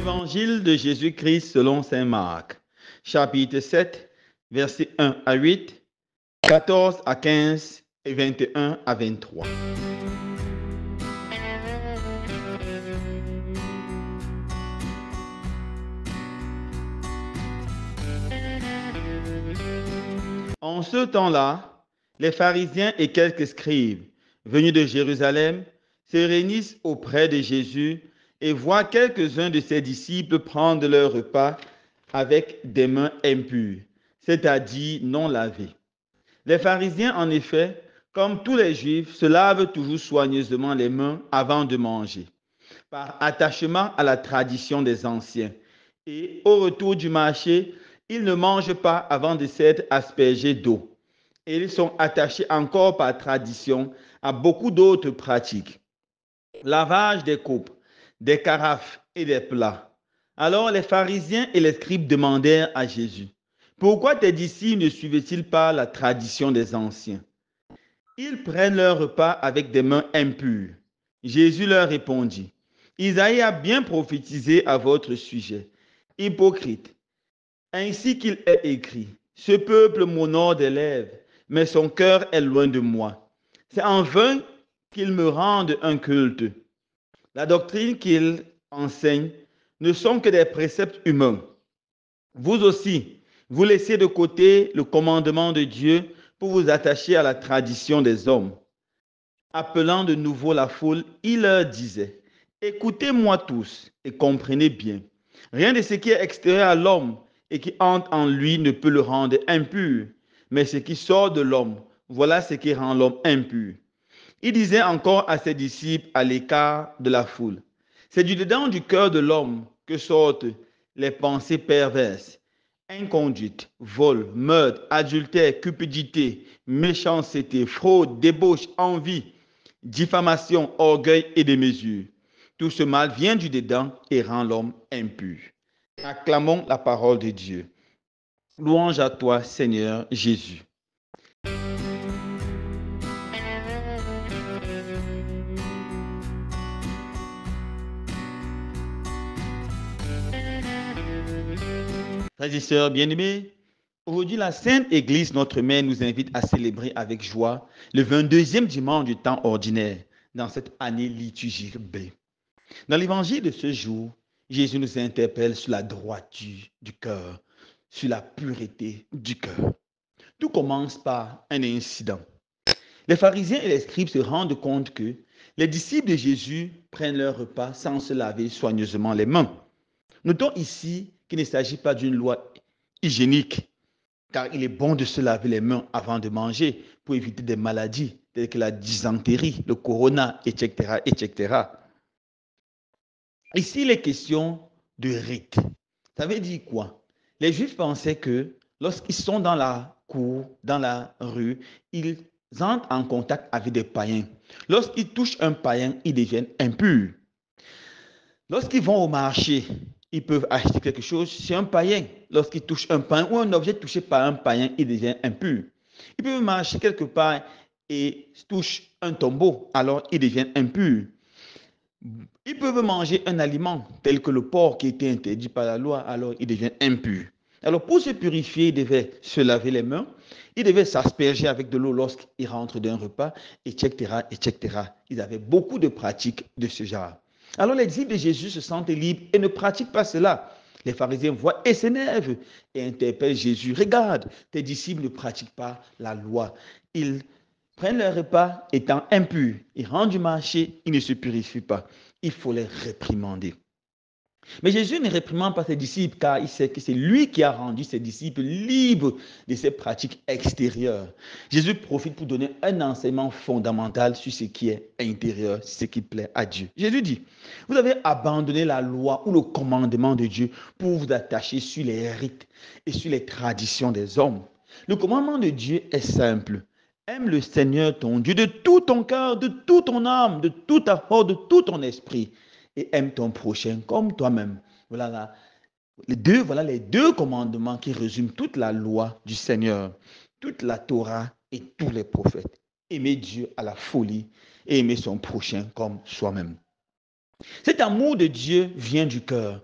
Évangile de Jésus-Christ selon saint Marc, chapitre 7, versets 1 à 8, 14 à 15 et 21 à 23. En ce temps-là, les pharisiens et quelques scribes venus de Jérusalem se réunissent auprès de Jésus et voient quelques-uns de ses disciples prendre leur repas avec des mains impures, c'est-à-dire non lavées. Les pharisiens, en effet, comme tous les Juifs, se lavent toujours soigneusement les mains avant de manger, par attachement à la tradition des anciens. Et au retour du marché, ils ne mangent pas avant de s'être aspergés d'eau. Et ils sont attachés encore par tradition à beaucoup d'autres pratiques. Lavage des coupes, des carafes et des plats. Alors les pharisiens et les scribes demandèrent à Jésus, pourquoi tes disciples ne suivent-ils pas la tradition des anciens? Ils prennent leur repas avec des mains impures. Jésus leur répondit, Isaïe a bien prophétisé à votre sujet. Hypocrite, ainsi qu'il est écrit, ce peuple m'honore des lèvres, mais son cœur est loin de moi. C'est en vain qu'ils me rendent un culte. La doctrine qu'ils enseignent ne sont que des préceptes humains. Vous aussi, vous laissez de côté le commandement de Dieu pour vous attacher à la tradition des hommes. Appelant de nouveau la foule, il leur disait, écoutez-moi tous et comprenez bien. Rien de ce qui est extérieur à l'homme et qui entre en lui ne peut le rendre impur, mais ce qui sort de l'homme, voilà ce qui rend l'homme impur. Il disait encore à ses disciples à l'écart de la foule, c'est du dedans du cœur de l'homme que sortent les pensées perverses, inconduite, vol, meurtre, adultère, cupidité, méchanceté, fraude, débauche, envie, diffamation, orgueil et démesure. Tout ce mal vient du dedans et rend l'homme impur. Acclamons la parole de Dieu. Louange à toi, Seigneur Jésus. Frères et sœurs bien-aimés, aujourd'hui la Sainte Église, notre Mère, nous invite à célébrer avec joie le 22e dimanche du temps ordinaire dans cette année liturgique B. Dans l'évangile de ce jour, Jésus nous interpelle sur la droiture du cœur, sur la pureté du cœur. Tout commence par un incident. Les pharisiens et les scribes se rendent compte que les disciples de Jésus prennent leur repas sans se laver soigneusement les mains. Notons ici qu'il ne s'agit pas d'une loi hygiénique, car il est bon de se laver les mains avant de manger pour éviter des maladies telles que la dysenterie, le corona, etc., etc. Ici, il est question de rite. Ça veut dire quoi? Les Juifs pensaient que lorsqu'ils sont dans la cour, dans la rue, ils entrent en contact avec des païens. Lorsqu'ils touchent un païen, ils deviennent impurs. Lorsqu'ils vont au marché, ils peuvent acheter quelque chose chez un païen. Lorsqu'ils touchent un païen ou un objet touché par un païen, il devient impur. Ils peuvent marcher quelque part et touchent un tombeau, alors ils deviennent impurs. Ils peuvent manger un aliment tel que le porc qui était interdit par la loi, alors ils deviennent impurs. Alors pour se purifier, ils devaient se laver les mains, ils devaient s'asperger avec de l'eau lorsqu'ils rentrent d'un repas, etc., etc. Ils avaient beaucoup de pratiques de ce genre. Alors les disciples de Jésus se sentent libres et ne pratiquent pas cela. Les pharisiens voient et s'énervent et interpellent Jésus. Regarde, tes disciples ne pratiquent pas la loi. Ils prennent leur repas étant impurs. Ils rentrent du marché, ils ne se purifient pas. Il faut les réprimander. Mais Jésus ne réprimande pas ses disciples car il sait que c'est lui qui a rendu ses disciples libres de ces pratiques extérieures. Jésus profite pour donner un enseignement fondamental sur ce qui est intérieur, ce qui plaît à Dieu. Jésus dit, vous avez abandonné la loi ou le commandement de Dieu pour vous attacher sur les rites et sur les traditions des hommes. Le commandement de Dieu est simple. Aime le Seigneur ton Dieu de tout ton cœur, de toute ton âme, de toute ta force, de tout ton esprit. Et aime ton prochain comme toi-même. Voilà les deux commandements qui résument toute la loi du Seigneur, toute la Torah et tous les prophètes. Aimer Dieu à la folie et aimer son prochain comme soi-même. Cet amour de Dieu vient du cœur.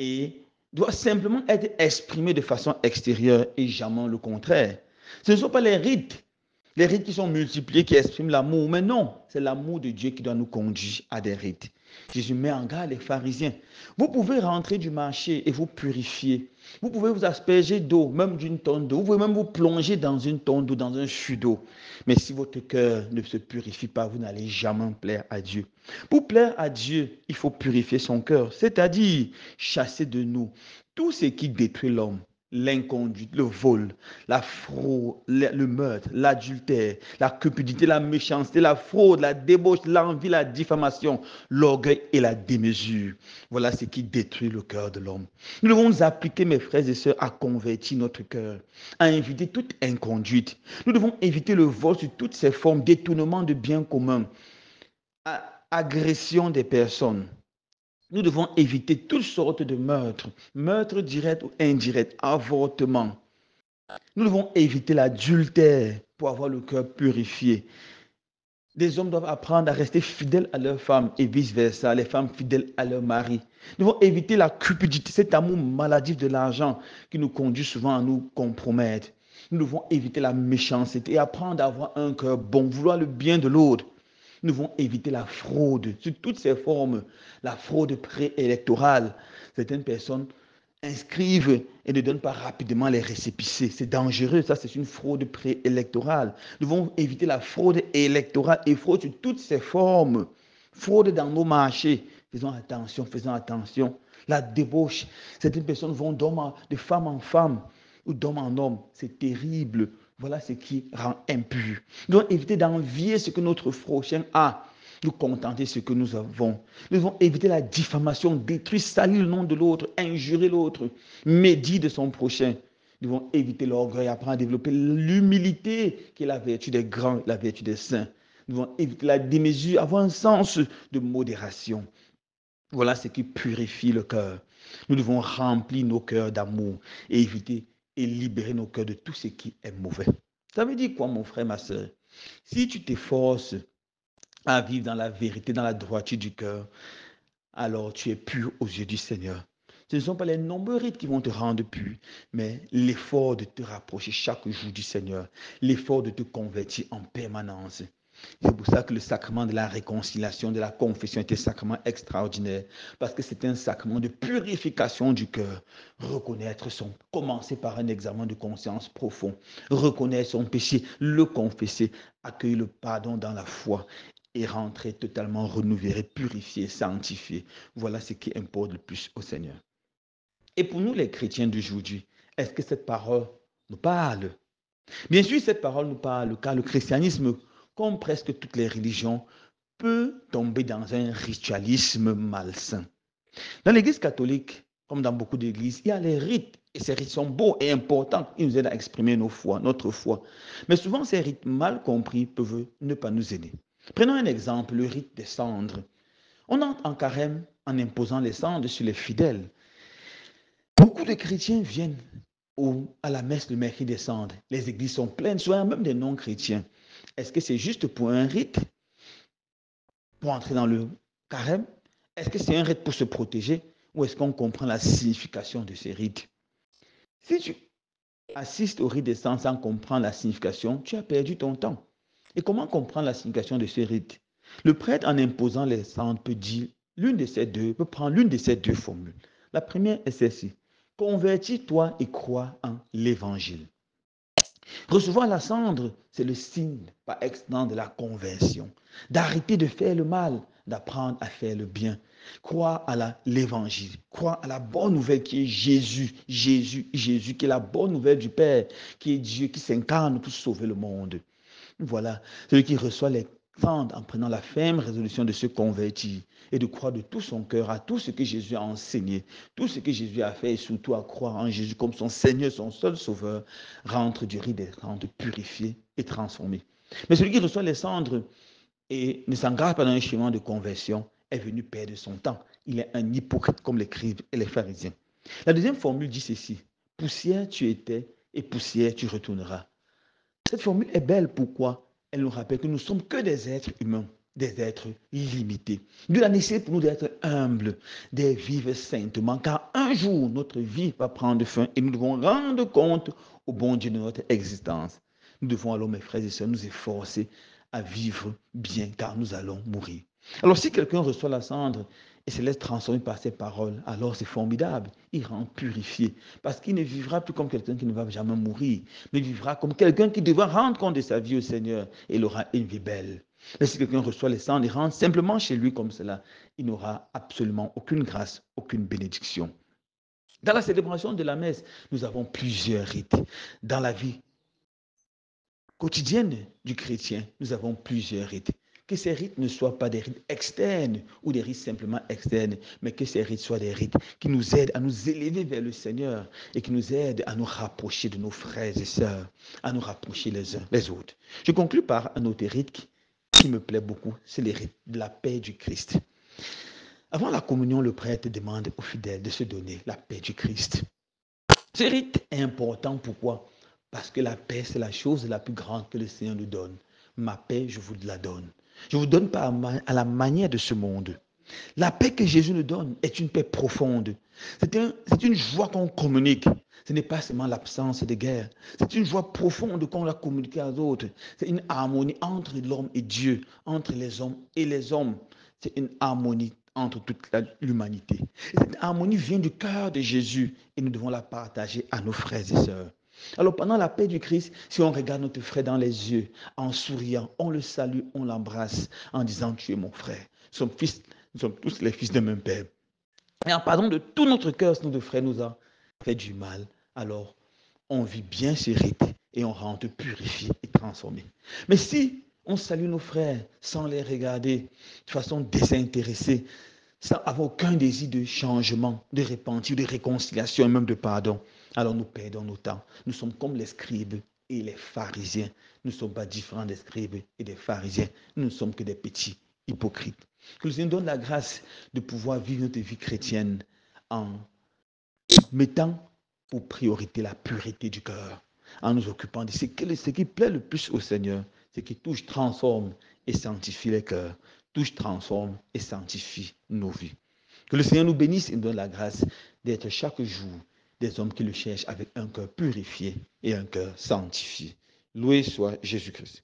et doit simplement être exprimé de façon extérieure et jamais le contraire. Ce ne sont pas les rites qui sont multipliés, qui expriment l'amour, mais non, c'est l'amour de Dieu qui doit nous conduire à des rites. Jésus met en garde les pharisiens. Vous pouvez rentrer du marché et vous purifier. Vous pouvez vous asperger d'eau, même d'une tonne d'eau. Vous pouvez même vous plonger dans une tonne d'eau, dans un fût d'eau. Mais si votre cœur ne se purifie pas, vous n'allez jamais plaire à Dieu. Pour plaire à Dieu, il faut purifier son cœur, c'est-à-dire chasser de nous tout ce qui détruit l'homme. L'inconduite, le vol, la fraude, le meurtre, l'adultère, la cupidité, la méchanceté, la fraude, la débauche, l'envie, la diffamation, l'orgueil et la démesure. Voilà ce qui détruit le cœur de l'homme. Nous devons nous appliquer, mes frères et sœurs, à convertir notre cœur, à éviter toute inconduite. Nous devons éviter le vol sous toutes ses formes, détournement de biens communs, agression des personnes. Nous devons éviter toutes sortes de meurtres, meurtres directs ou indirects, avortements. Nous devons éviter l'adultère pour avoir le cœur purifié. Les hommes doivent apprendre à rester fidèles à leurs femmes et vice-versa, les femmes fidèles à leur mari. Nous devons éviter la cupidité, cet amour maladif de l'argent qui nous conduit souvent à nous compromettre. Nous devons éviter la méchanceté et apprendre à avoir un cœur bon, vouloir le bien de l'autre. Nous devons éviter la fraude sous toutes ses formes, la fraude préélectorale. Certaines personnes inscrivent et ne donnent pas rapidement les récépissés. C'est dangereux, ça c'est une fraude préélectorale. Nous devons éviter la fraude électorale et fraude sous toutes ses formes. Fraude dans nos marchés. Faisons attention, faisons attention. La débauche. Certaines personnes vont de femme en femme ou d'homme en homme. C'est terrible. Voilà ce qui rend impur. Nous devons éviter d'envier ce que notre prochain a, nous contenter de ce que nous avons. Nous devons éviter la diffamation, détruire, salir le nom de l'autre, injurer l'autre, médire de son prochain. Nous devons éviter l'orgueil, apprendre à développer l'humilité, qui est la vertu des grands, la vertu des saints. Nous devons éviter la démesure, avoir un sens de modération. Voilà ce qui purifie le cœur. Nous devons remplir nos cœurs d'amour et éviter et libérer nos cœurs de tout ce qui est mauvais. Ça veut dire quoi, mon frère, ma soeur? Si tu t'efforces à vivre dans la vérité, dans la droiture du cœur, alors tu es pur aux yeux du Seigneur. Ce ne sont pas les nombreux rites qui vont te rendre pur, mais l'effort de te rapprocher chaque jour du Seigneur, l'effort de te convertir en permanence. C'est pour ça que le sacrement de la réconciliation, de la confession est un sacrement extraordinaire, parce que c'est un sacrement de purification du cœur. Commencer par un examen de conscience profond, reconnaître son péché, le confesser, accueillir le pardon dans la foi et rentrer totalement renouvelé, purifié, sanctifié. Voilà ce qui importe le plus au Seigneur. Et pour nous les chrétiens d'aujourd'hui, est-ce que cette parole nous parle? Bien sûr, cette parole nous parle, car le christianisme, comme presque toutes les religions, peut tomber dans un ritualisme malsain. Dans l'Église catholique, comme dans beaucoup d'églises, il y a les rites, et ces rites sont beaux et importants, ils nous aident à exprimer notre foi. Mais souvent, ces rites mal compris peuvent ne pas nous aider. Prenons un exemple, le rite des cendres. On entre en carême en imposant les cendres sur les fidèles. Beaucoup de chrétiens viennent à la messe le mercredi des cendres. Les églises sont pleines, souvent même des non-chrétiens. Est-ce que c'est juste pour un rite, pour entrer dans le carême? Est-ce que c'est un rite pour se protéger ou est-ce qu'on comprend la signification de ces rites? Si tu assistes au rite des cendres sans comprendre la signification, tu as perdu ton temps. Et comment comprendre la signification de ce rite? Le prêtre, en imposant les cendres, peut prendre l'une de ces deux formules. La première est celle-ci. Convertis-toi et crois en l'évangile. Recevoir la cendre, c'est le signe par excellence de la conversion, d'arrêter de faire le mal, d'apprendre à faire le bien. Croire à l'évangile, croire à la bonne nouvelle qui est Jésus, Jésus, qui est la bonne nouvelle du Père, qui est Dieu, qui s'incarne pour sauver le monde. Voilà, celui qui reçoit les cendres en prenant la ferme résolution de se convertir et de croire de tout son cœur à tout ce que Jésus a enseigné, tout ce que Jésus a fait et surtout à croire en Jésus comme son Seigneur, son seul sauveur, rentre du rite des cendres purifié et transformé. Mais celui qui reçoit les cendres et ne s'engage pas dans un chemin de conversion est venu perdre son temps. Il est un hypocrite comme l'écrivent les pharisiens. La deuxième formule dit ceci: poussière tu étais et poussière tu retourneras. Cette formule est belle. Pourquoi? Elle nous rappelle que nous ne sommes que des êtres humains, des êtres limités. De la nécessité pour nous d'être humbles, de vivre saintement, car un jour, notre vie va prendre fin et nous devons rendre compte au bon Dieu de notre existence. Nous devons alors, mes frères et sœurs, nous efforcer à vivre bien car nous allons mourir. Alors si quelqu'un reçoit la cendre et se laisse transformer par ses paroles, alors c'est formidable. Il rend purifié parce qu'il ne vivra plus comme quelqu'un qui ne va jamais mourir, mais vivra comme quelqu'un qui devra rendre compte de sa vie au Seigneur et il aura une vie belle. Mais si quelqu'un reçoit les cendres et rentre simplement chez lui comme cela, il n'aura absolument aucune grâce, aucune bénédiction. Dans la célébration de la messe, nous avons plusieurs rites. Dans la vie quotidienne du chrétien, nous avons plusieurs rites. Que ces rites ne soient pas des rites externes ou des rites simplement externes, mais que ces rites soient des rites qui nous aident à nous élever vers le Seigneur et qui nous aident à nous rapprocher de nos frères et sœurs, à nous rapprocher les uns les autres. Je conclus par un autre rite qui me plaît beaucoup, c'est le rite de la paix du Christ. Avant la communion, le prêtre demande aux fidèles de se donner la paix du Christ. Ce rite est important, pourquoi? Parce que la paix, c'est la chose la plus grande que le Seigneur nous donne. Ma paix, je vous la donne. Je ne vous donne pas à la manière de ce monde. La paix que Jésus nous donne est une paix profonde. C'est une joie qu'on communique. Ce n'est pas seulement l'absence de guerre. C'est une joie profonde qu'on a communiquée aux autres. C'est une harmonie entre l'homme et Dieu, entre les hommes et les hommes. C'est une harmonie entre toute l'humanité. Cette harmonie vient du cœur de Jésus et nous devons la partager à nos frères et sœurs. Alors pendant la paix du Christ, si on regarde notre frère dans les yeux, en souriant, on le salue, on l'embrasse, en disant tu es mon frère. Nous sommes tous les fils d'un même père. Et en pardon de tout notre cœur, si notre frère nous a fait du mal, alors on vit bien ce rite et on rentre purifié et transformé. Mais si on salue nos frères sans les regarder de façon désintéressée, sans avoir aucun désir de changement, de repentir, de réconciliation et même de pardon, alors nous perdons nos temps. Nous sommes comme les scribes et les pharisiens. Nous ne sommes pas différents des scribes et des pharisiens. Nous ne sommes que des petits hypocrites. Que le Seigneur donne la grâce de pouvoir vivre notre vie chrétienne en mettant pour priorité la pureté du cœur, en nous occupant de ce qui plaît le plus au Seigneur, ce qui touche, transforme et sanctifie les cœurs, touche, transforme et sanctifie nos vies. Que le Seigneur nous bénisse et nous donne la grâce d'être chaque jour des hommes qui le cherchent avec un cœur purifié et un cœur sanctifié. Loué soit Jésus-Christ.